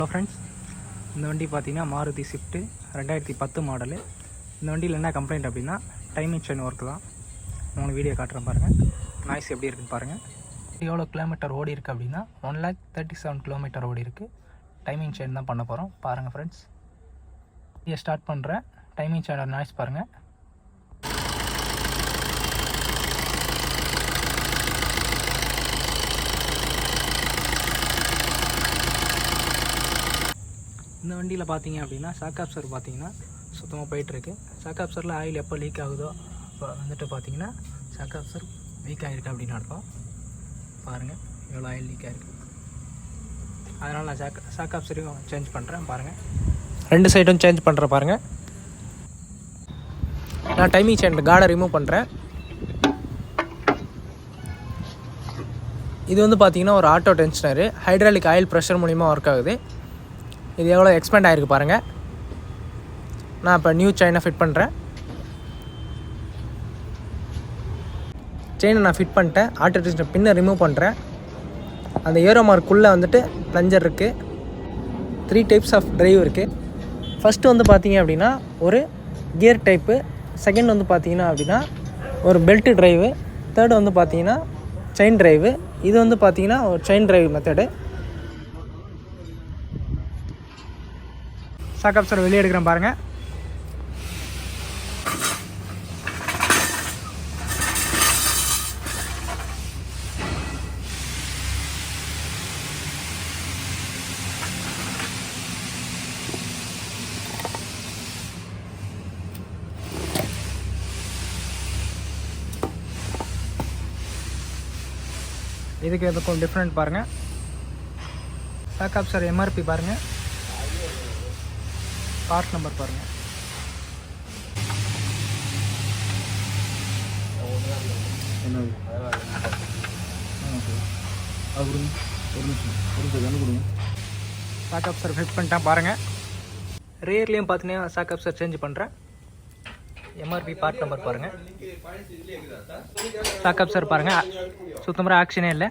Hello friends, இந்த வண்டி பார்த்தீங்கன்னா மாருதி ஸ்விஃப்ட் 2010 மாடலு. இந்த வண்டியில் என்ன கம்ப்ளைண்ட் அப்படின்னா டைமிங் செயின் ஒர்க் தான். உங்களுக்கு வீடியோ காட்டுறேன் பாருங்கள். நாய்ஸ் எப்படி இருக்குன்னு பாருங்கள். எவ்வளோ கிலோமீட்டர் ஓடி இருக்குது அப்படின்னா 1,37,000 கிலோமீட்டர் ஓடி இருக்குது. டைமிங் செயின் தான் பண்ண போகிறோம். பாருங்கள் ஃப்ரெண்ட்ஸ், இதை ஸ்டார்ட் பண்ணுறேன். டைமிங் செயினோட நாய்ஸ் பாருங்கள். இந்த வண்டியில் பார்த்தீங்க அப்படின்னா ஷாக் அப்சர் பார்த்தீங்கன்னா சுத்தமாக போயிட்டுருக்கு. ஷாக் அப்சரில் ஆயில் எப்போ லீக் ஆகுதோ இப்போ வந்துட்டு பார்த்தீங்கன்னா ஷாக் அப்சர் வீக் ஆகிருக்கு அப்படின்னு அர்த்தம். பாருங்கள் எவ்வளோ ஆயில் லீக் ஆகிருக்கு. அதனால் நான் ஷாக் அப்சரையும் சேஞ்ச் பண்ணுறேன். பாருங்கள், ரெண்டு சைடும் சேஞ்ச் பண்ணுறேன். பாருங்கள், நான் டைமிங் செயின் கார்டை ரிமூவ் பண்ணுறேன். இது வந்து பார்த்தீங்கன்னா ஒரு ஆட்டோ டென்ஷனரு, ஹைட்ராலிக் ஆயில் ப்ரெஷர் மூலிமா ஒர்க் ஆகுது. இது எவ்வளோ எக்ஸ்பேண்ட் ஆகிருக்கு பாருங்கள். நான் இப்போ நியூ செயினை ஃபிட் பண்ணுறேன். செயினை நான் ஃபிட் பண்ணிட்டேன். ஆட்டோ டென்ஷனர் பின்னை ரிமூவ் பண்ணுறேன். அந்த ஏரோ மார்க்குள்ளே வந்துட்டு ப்ளஞ்சர் இருக்குது. 3 டைப்ஸ் ஆஃப் ட்ரைவ் இருக்குது. ஃபஸ்ட்டு வந்து பார்த்தீங்க அப்படின்னா ஒரு கியர் டைப்பு, செகண்ட் வந்து பார்த்தீங்கன்னா அப்படின்னா ஒரு பெல்ட்டு ட்ரைவு, தேர்டு வந்து பார்த்தீங்கன்னா செயின் ட்ரைவு. இது வந்து பார்த்தீங்கன்னா ஒரு chain drive method. Shock Afsar வெளியே எடுக்கிறேன் பாருங்கள். இதுக்கு எதுக்கும் டிஃப்ரெண்ட் பாருங்கள். ஷாக் அப்சர் எம்ஆர்பி பாருங்கள், பார்ட் நம்பர் பாருங்கள். ஷாக் அப்சர் ஃபிட் பண்ணிட்டேன் பாருங்கள். ரியர்லேயும் பார்த்தீங்கன்னா ஷாக் அப்சர் சேஞ்ச் பண்ணுறேன். எம்ஆர்பி பார்ட் நம்பர் பாருங்கள். ஷாக் அப்சர் பாருங்கள், சுத்தமாக ஆக்ஷனே இல்லை.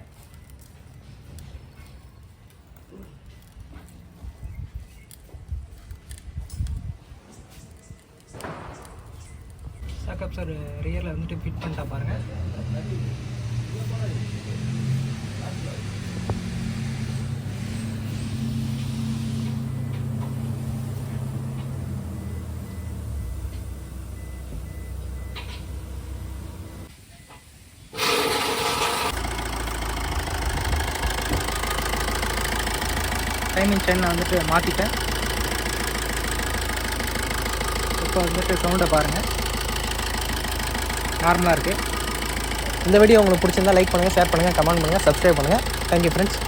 ஷாக் அப்சர் ரியரில் வந்துட்டு ஃபிட் பண்ணிட்டா பாருங்கள். டைமிங் செயினை வந்துட்டு மாற்றிட்டேன். இப்போ வந்துட்டு சவுண்டை பாருங்கள், நார்மலாக இருக்குது. இந்த வீடியோ உங்களுக்கு பிடிச்சிருந்தா லைக் பண்ணுங்கள், ஷேர் பண்ணுங்கள், கமெண்ட் பண்ணுங்கள், சப்ஸ்கிரைப் பண்ணுங்கள். Thank you friends.